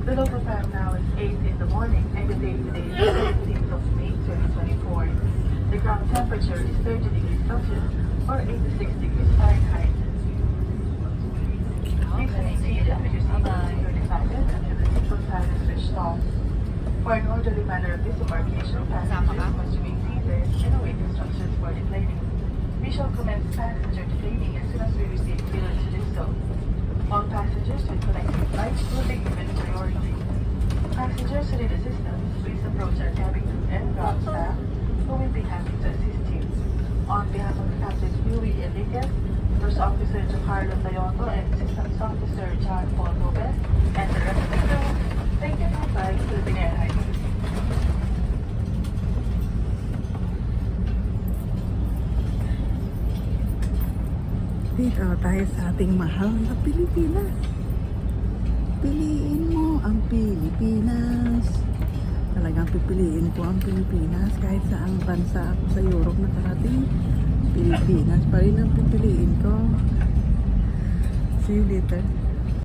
The local time now is 8 in the morning and the day today is the 15th of May 2024. The ground temperature is 30 degrees Celsius or 86 degrees Fahrenheit. Please remain seated with your seatbelt securely fastened until the seatbelt sign is switched off. For an orderly manner of disembarkation, passengers must remain seated and await instructions for deplaning. We shall commence passenger deplaning as soon as we receive clearance to do so. All passengers with connecting flights will be given priority. Passengers who need assistance, please approach our cabin crew and ground staff who will be happy to assist you. On behalf of Captain Huey Enriquez, First Officer Giancarlo Tayoto, and Systems Officer John Paul Lopez, and the rest of the crew, thank you for flying Philippine Airlines. Dito tayo sa ating mahal na Pilipinas. Piliin mo ang Pilipinas. Talagang pipiliin ko ang Pilipinas kahit saang bansa ako sa Europe nakarating. Pilipinas pa rin ang pipiliin ko. See you later.